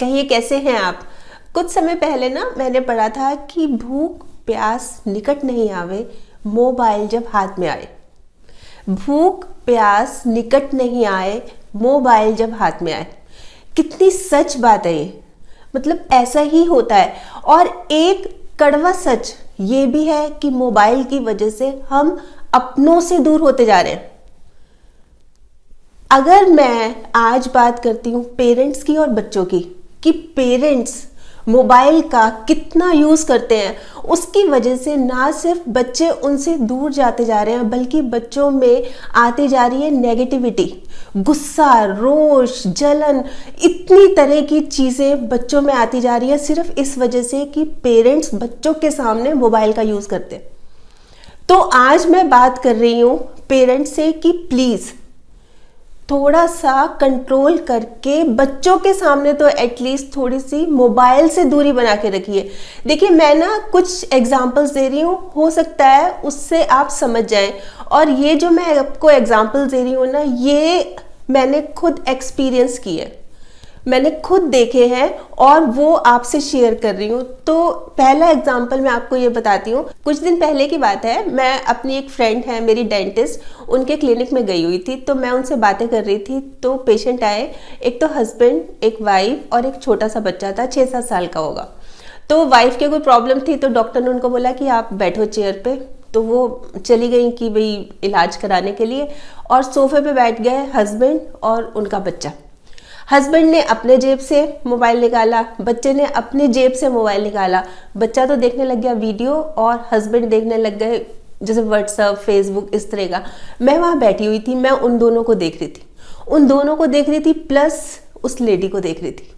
कहिए कैसे हैं आप। कुछ समय पहले ना मैंने पढ़ा था कि भूख प्यास निकट नहीं आवे, मोबाइल जब हाथ में आए। भूख प्यास निकट नहीं आए, मोबाइल जब हाथ में आए। कितनी सच बात है ये। मतलब ऐसा ही होता है। और एक कड़वा सच ये भी है कि मोबाइल की वजह से हम अपनों से दूर होते जा रहे हैं। अगर मैं आज बात करती हूँ पेरेंट्स की और बच्चों की, कि पेरेंट्स मोबाइल का कितना यूज़ करते हैं, उसकी वजह से ना सिर्फ बच्चे उनसे दूर जाते जा रहे हैं, बल्कि बच्चों में आती जा रही है नेगेटिविटी, गुस्सा, रोष, जलन, इतनी तरह की चीज़ें बच्चों में आती जा रही है सिर्फ इस वजह से कि पेरेंट्स बच्चों के सामने मोबाइल का यूज़ करते हैं। तो आज मैं बात कर रही हूँ पेरेंट्स से कि प्लीज़ थोड़ा सा कंट्रोल करके बच्चों के सामने तो एटलीस्ट थोड़ी सी मोबाइल से दूरी बना के रखिए। देखिए मैं ना कुछ एग्जांपल्स दे रही हूँ, हो सकता है उससे आप समझ जाएं। और ये जो मैं आपको एग्जांपल्स दे रही हूँ ना, ये मैंने खुद एक्सपीरियंस की है, मैंने खुद देखे हैं और वो आपसे शेयर कर रही हूँ। तो पहला एग्जाम्पल मैं आपको ये बताती हूँ। कुछ दिन पहले की बात है, मैं अपनी एक फ्रेंड है मेरी डेंटिस्ट, उनके क्लिनिक में गई हुई थी। तो मैं उनसे बातें कर रही थी तो पेशेंट आए, एक तो हस्बैंड, एक वाइफ और एक छोटा सा बच्चा था, 6-7 साल का होगा। तो वाइफ के कोई प्रॉब्लम थी तो डॉक्टर ने उनको बोला कि आप बैठो चेयर पे। तो वो चली गई कि भाई इलाज कराने के लिए, और सोफे पे बैठ गए हस्बैंड और उनका बच्चा। हस्बैंड ने अपने जेब से मोबाइल निकाला, बच्चे ने अपने जेब से मोबाइल निकाला। बच्चा तो देखने लग गया वीडियो और हस्बैंड देखने लग गए जैसे व्हाट्सएप, फेसबुक, इस तरह का। मैं वहाँ बैठी हुई थी, मैं उन दोनों को देख रही थी, प्लस उस लेडी को देख रही थी।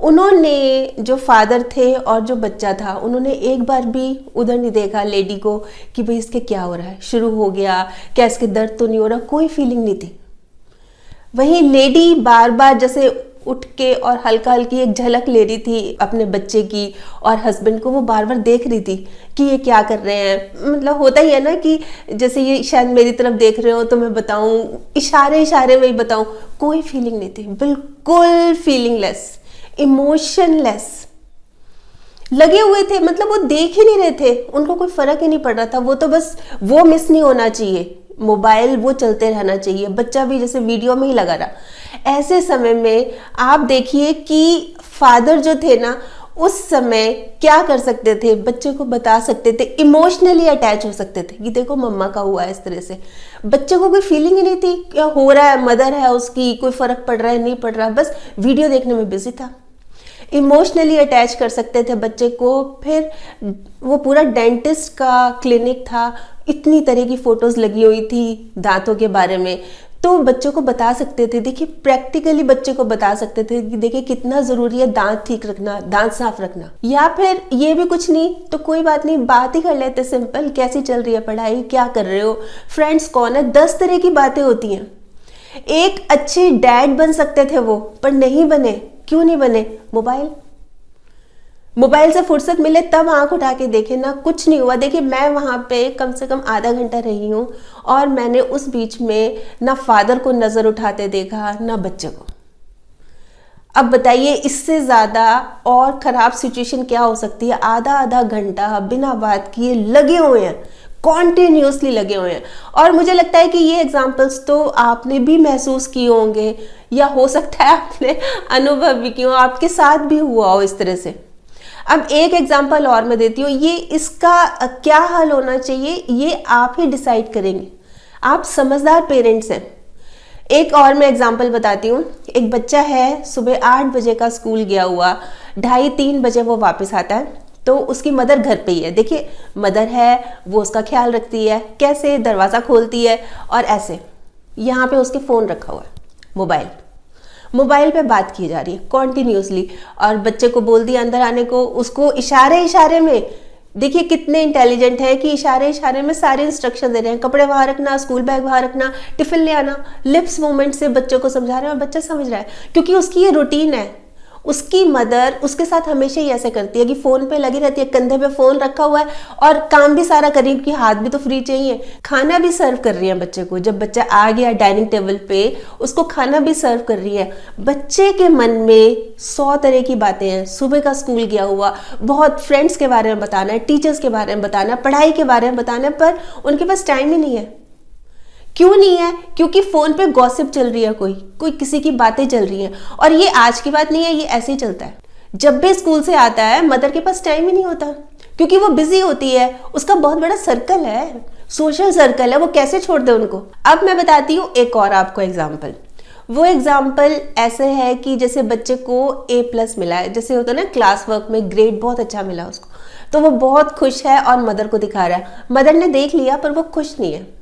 उन्होंने, जो फादर थे और जो बच्चा था, उन्होंने एक बार भी उधर नहीं देखा लेडी को कि भाई इसके क्या हो रहा है, शुरू हो गया क्या, इसके दर्द तो नहीं हो रहा, कोई फीलिंग नहीं थी। वहीं लेडी बार बार जैसे उठ के और हल्का हल्की एक झलक ले रही थी अपने बच्चे की, और हस्बैंड को वो बार बार देख रही थी कि ये क्या कर रहे हैं। मतलब होता ही है ना कि जैसे ये शायद मेरी तरफ देख रहे हो तो मैं बताऊं, इशारे इशारे में ही बताऊं। कोई फीलिंग नहीं थी, बिल्कुल फीलिंगलेस, इमोशनलेस लगे हुए थे। मतलब वो देख ही नहीं रहे थे, उनको कोई फर्क ही नहीं पड़ रहा था। वो तो बस वो मिस नहीं होना चाहिए, मोबाइल वो चलते रहना चाहिए, बच्चा भी जैसे वीडियो में ही लगा रहा। ऐसे समय में आप देखिए कि फादर जो थे ना, उस समय क्या कर सकते थे, बच्चे को बता सकते थे, इमोशनली अटैच हो सकते थे कि देखो मम्मा का हुआ है इस तरह से। बच्चे को कोई फीलिंग ही नहीं थी क्या हो रहा है, मदर है उसकी, कोई फर्क पड़ रहा है नहीं पड़ रहा, बस वीडियो देखने में बिजी था। इमोशनली अटैच कर सकते थे बच्चे को। फिर वो पूरा डेंटिस्ट का क्लिनिक था, इतनी तरह की फोटोज लगी हुई थी दांतों के बारे में, तो बच्चों को बता सकते थे। देखिए प्रैक्टिकली बच्चे को बता सकते थे कि देखिए कितना जरूरी है दांत ठीक रखना, दांत साफ रखना। या फिर ये भी कुछ नहीं तो कोई बात नहीं, बात ही कर लेते सिंपल, कैसी चल रही है पढ़ाई, क्या कर रहे हो, फ्रेंड्स कौन है, 10 तरह की बातें होती हैं। एक अच्छे डैड बन सकते थे वो, पर नहीं बने। क्यों नहीं बने? मोबाइल से फुर्सत मिले तब आंख उठा के देखे ना, कुछ नहीं हुआ। देखिए मैं वहां पे कम से कम आधा घंटा रही हूँ और मैंने उस बीच में ना फादर को नजर उठाते देखा ना बच्चे को। अब बताइए इससे ज्यादा और खराब सिचुएशन क्या हो सकती है। आधा आधा घंटा बिना बात किए लगे हुए हैं, कॉन्टिन्यूसली लगे हुए हैं। और मुझे लगता है कि ये एग्जाम्पल्स तो आपने भी महसूस किए होंगे, या हो सकता है आपने अनुभव भी किया हो, आपके साथ भी हुआ हो इस तरह से। अब एक एग्जाम्पल और मैं देती हूँ, ये इसका क्या हल होना चाहिए ये आप ही डिसाइड करेंगे, आप समझदार पेरेंट्स हैं। एक और मैं एग्जाम्पल बताती हूँ। एक बच्चा है, सुबह 8 बजे का स्कूल गया हुआ, 2:30-3 बजे वो वापस आता है। तो उसकी मदर घर पे ही है। देखिए मदर है, वो उसका ख्याल रखती है, कैसे दरवाज़ा खोलती है और ऐसे। यहाँ पे उसके फ़ोन रखा हुआ है, मोबाइल पे बात की जा रही है कॉन्टिन्यूसली, और बच्चे को बोल दिया अंदर आने को, उसको इशारे इशारे में, देखिए कितने इंटेलिजेंट है कि इशारे इशारे में सारे इंस्ट्रक्शन दे रहे हैं, कपड़े वहाँ रखना, स्कूल बैग वहाँ रखना, टिफिन ले आना, लिप्स मूवमेंट से बच्चों को समझा रहे हैं और बच्चा समझ रहा है, क्योंकि उसकी ये रूटीन है। उसकी मदर उसके साथ हमेशा ही ऐसे करती है कि फ़ोन पे लगी रहती है, कंधे पे फ़ोन रखा हुआ है और काम भी सारा कर रही है, क्योंकि हाथ भी तो फ्री चाहिए। खाना भी सर्व कर रही है बच्चे को, जब बच्चा आ गया डाइनिंग टेबल पे उसको खाना भी सर्व कर रही है। बच्चे के मन में 100 तरह की बातें हैं, सुबह का स्कूल गया हुआ, बहुत फ्रेंड्स के बारे में बताना है, टीचर्स के बारे में बताना है, पढ़ाई के बारे में बताना है, पर उनके पास टाइम ही नहीं है। क्यों नहीं है? क्योंकि फोन पे गॉसिप चल रही है, कोई किसी की बातें चल रही हैं। और ये आज की बात नहीं है, ये ऐसे ही चलता है। जब भी स्कूल से आता है मदर के पास टाइम ही नहीं होता, क्योंकि वो बिजी होती है, उसका बहुत बड़ा सर्कल है, सोशल सर्कल है, वो कैसे छोड़ दे उनको। अब मैं बताती हूँ एक और आपको एग्जाम्पल। वो एग्जाम्पल ऐसे है कि जैसे बच्चे को A+ मिला है, जैसे होता है ना क्लास वर्क में ग्रेड बहुत अच्छा मिला उसको, तो वो बहुत खुश है और मदर को दिखा रहा है। मदर ने देख लिया पर वो खुश नहीं है।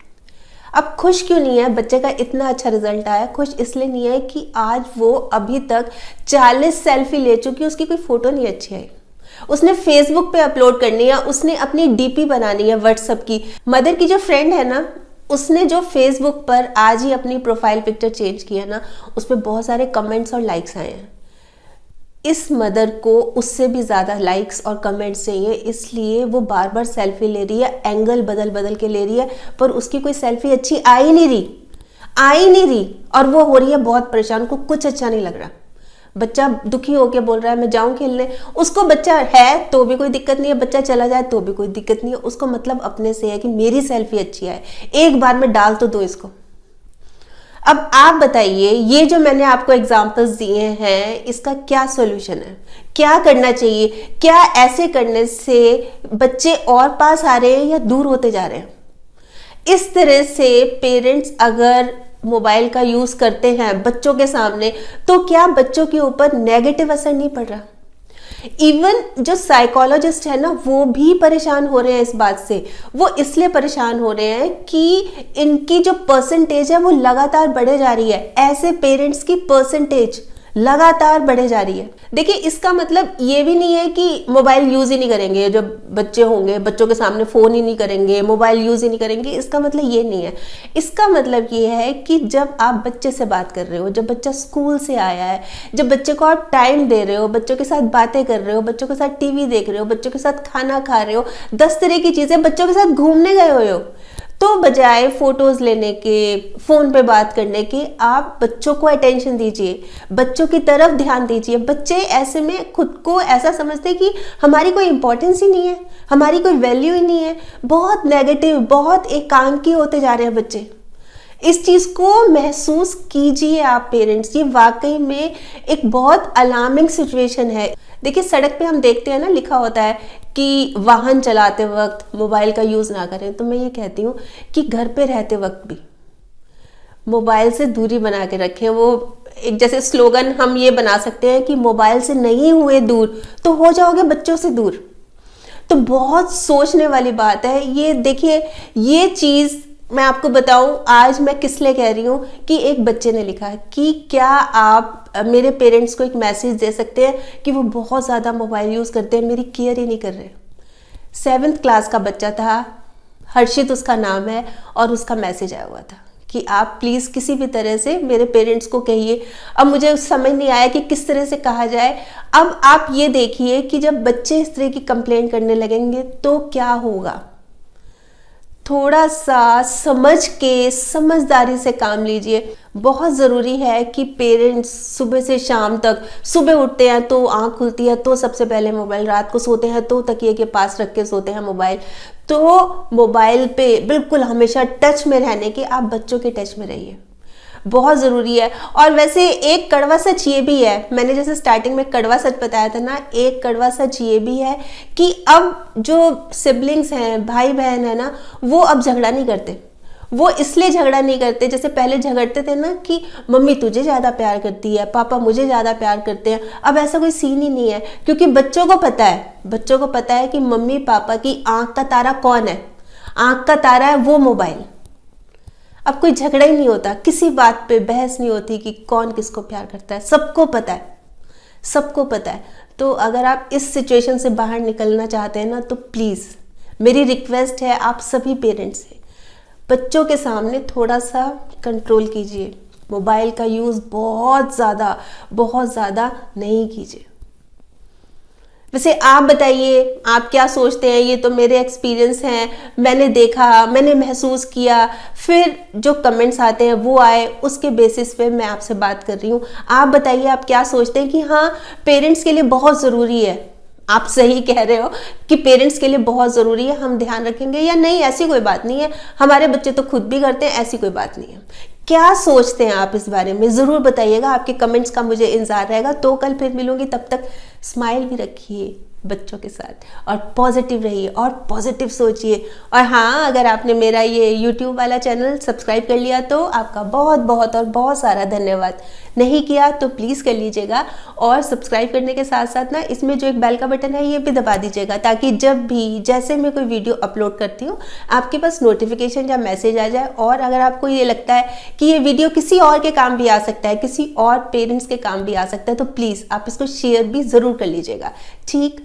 अब खुश क्यों नहीं है? बच्चे का इतना अच्छा रिजल्ट आया, खुश इसलिए नहीं है कि आज वो अभी तक 40 सेल्फी ले चुकी, उसकी कोई फोटो नहीं अच्छी आई, उसने फेसबुक पे अपलोड करनी है, उसने अपनी DP बनानी है व्हाट्सएप की। मदर की जो फ्रेंड है ना, उसने जो फेसबुक पर आज ही अपनी प्रोफाइल पिक्चर चेंज किया ना, उस पर बहुत सारे कमेंट्स और लाइक्स आए हैं। इस मदर को उससे भी ज़्यादा लाइक्स और कमेंट्स चाहिए, इसलिए वो बार बार सेल्फी ले रही है, एंगल बदल बदल के ले रही है, पर उसकी कोई सेल्फी अच्छी आ ही नहीं रही और वो हो रही है बहुत परेशान, को कुछ अच्छा नहीं लग रहा। बच्चा दुखी होकर बोल रहा है मैं जाऊं खेलने, उसको बच्चा है तो भी कोई दिक्कत नहीं है, बच्चा चला जाए तो भी कोई दिक्कत नहीं है, उसको मतलब अपने से है कि मेरी सेल्फी अच्छी आए, एक बार में डाल तो दो इसको। अब आप बताइए, ये जो मैंने आपको एग्जांपल्स दिए हैं, इसका क्या सॉल्यूशन है? क्या करना चाहिए? क्या ऐसे करने से बच्चे और पास आ रहे हैं या दूर होते जा रहे हैं? इस तरह से पेरेंट्स अगर मोबाइल का यूज करते हैं बच्चों के सामने, तो क्या बच्चों के ऊपर नेगेटिव असर नहीं पड़ रहा? इवन जो साइकोलॉजिस्ट है ना, वो भी परेशान हो रहे हैं इस बात से। वो इसलिए परेशान हो रहे हैं कि इनकी जो परसेंटेज है वो लगातार बढ़े जा रही है, ऐसे पेरेंट्स की परसेंटेज लगातार बढ़े जा रही है। देखिए, इसका मतलब ये भी नहीं है कि मोबाइल यूज ही नहीं करेंगे, जो बच्चे होंगे बच्चों के सामने फोन ही नहीं करेंगे, मोबाइल यूज ही नहीं करेंगे, इसका मतलब ये नहीं है। इसका मतलब ये है कि जब आप बच्चे से बात कर रहे हो, जब बच्चा स्कूल से आया है, जब बच्चे को आप टाइम दे रहे हो, बच्चों के साथ बातें कर रहे हो, बच्चों के साथ TV देख रहे हो, बच्चों के साथ खाना खा रहे हो, 10 तरह की चीजें, बच्चों के साथ घूमने गए हुए हो, तो बजाय फोटोज लेने के, फोन पे बात करने के, आप बच्चों को अटेंशन दीजिए, बच्चों की तरफ ध्यान दीजिए। बच्चे ऐसे में खुद को ऐसा समझते हैं कि हमारी कोई इंपॉर्टेंस ही नहीं है, हमारी कोई वैल्यू ही नहीं है, बहुत नेगेटिव, बहुत एकांकी होते जा रहे हैं बच्चे। इस चीज को महसूस कीजिए आप पेरेंट्स, ये वाकई में एक बहुत अलार्मिंग सिचुएशन है। देखिए, सड़क पे हम देखते हैं ना, लिखा होता है कि वाहन चलाते वक्त मोबाइल का यूज ना करें, तो मैं ये कहती हूँ कि घर पे रहते वक्त भी मोबाइल से दूरी बना के रखें। वो एक जैसे स्लोगन हम ये बना सकते हैं कि मोबाइल से नहीं हुए दूर तो हो जाओगे बच्चों से दूर। तो बहुत सोचने वाली बात है ये। देखिए, ये चीज मैं आपको बताऊं, आज मैं किस लिए कह रही हूँ कि एक बच्चे ने लिखा है कि क्या आप मेरे पेरेंट्स को एक मैसेज दे सकते हैं कि वो बहुत ज़्यादा मोबाइल यूज़ करते हैं, मेरी केयर ही नहीं कर रहे। 7th क्लास का बच्चा था, हर्षित उसका नाम है, और उसका मैसेज आया हुआ था कि आप प्लीज़ किसी भी तरह से मेरे पेरेंट्स को कहिए। अब मुझे समझ नहीं आया कि किस तरह से कहा जाए। अब आप ये देखिए कि जब बच्चे इस तरह की कंप्लेंट करने लगेंगे तो क्या होगा। थोड़ा सा समझ के, समझदारी से काम लीजिए। बहुत ज़रूरी है कि पेरेंट्स सुबह से शाम तक, सुबह उठते हैं तो आँख खुलती है तो सबसे पहले मोबाइल, रात को सोते हैं तो तकिए के पास रख के सोते हैं मोबाइल, तो मोबाइल पे बिल्कुल हमेशा टच में रहने के आप बच्चों के टच में रहिए, बहुत ज़रूरी है। और वैसे एक कड़वा सच ये भी है, मैंने जैसे स्टार्टिंग में कड़वा सच बताया था ना, एक कड़वा सच ये भी है कि अब जो सिबलिंग्स हैं, भाई बहन है ना, वो अब झगड़ा नहीं करते। वो इसलिए झगड़ा नहीं करते, जैसे पहले झगड़ते थे ना कि मम्मी तुझे ज़्यादा प्यार करती है, पापा मुझे ज़्यादा प्यार करते हैं। अब ऐसा कोई सीन ही नहीं है, क्योंकि बच्चों को पता है कि मम्मी पापा की आँख का तारा कौन है। आँख का तारा है वो मोबाइल। अब कोई झगड़ा ही नहीं होता, किसी बात पे बहस नहीं होती कि कौन किसको प्यार करता है, सबको पता है, सबको पता है। तो अगर आप इस सिचुएशन से बाहर निकलना चाहते हैं ना, तो प्लीज़ मेरी रिक्वेस्ट है आप सभी पेरेंट्स से, बच्चों के सामने थोड़ा सा कंट्रोल कीजिए, मोबाइल का यूज़ बहुत ज़्यादा नहीं कीजिए। वैसे आप बताइए, आप क्या सोचते हैं? ये तो मेरे एक्सपीरियंस हैं, मैंने देखा, मैंने महसूस किया, फिर जो कमेंट्स आते हैं वो आए, उसके बेसिस पे मैं आपसे बात कर रही हूँ। आप बताइए, आप क्या सोचते हैं कि हाँ पेरेंट्स के लिए बहुत ज़रूरी है? आप सही कह रहे हो कि पेरेंट्स के लिए बहुत ज़रूरी है, हम ध्यान रखेंगे, या नहीं ऐसी कोई बात नहीं है, हमारे बच्चे तो खुद भी करते हैं, ऐसी कोई बात नहीं है। क्या सोचते हैं आप इस बारे में? ज़रूर बताइएगा, आपके कमेंट्स का मुझे इंतज़ार रहेगा। तो कल फिर मिलूंगी, तब तक स्माइल भी रखिए बच्चों के साथ और पॉजिटिव रहिए और पॉजिटिव सोचिए। और हाँ, अगर आपने मेरा ये यूट्यूब वाला चैनल सब्सक्राइब कर लिया तो आपका बहुत और बहुत सारा धन्यवाद। नहीं किया तो प्लीज़ कर लीजिएगा, और सब्सक्राइब करने के साथ साथ ना इसमें जो एक बेल का बटन है ये भी दबा दीजिएगा, ताकि जब भी जैसे मैं कोई वीडियो अपलोड करती हूँ आपके पास नोटिफिकेशन या मैसेज आ जाए। और अगर आपको ये लगता है कि ये वीडियो किसी और के काम भी आ सकता है, किसी और पेरेंट्स के काम भी आ सकता है, तो प्लीज़ आप इसको शेयर भी ज़रूर कर लीजिएगा। ठीक।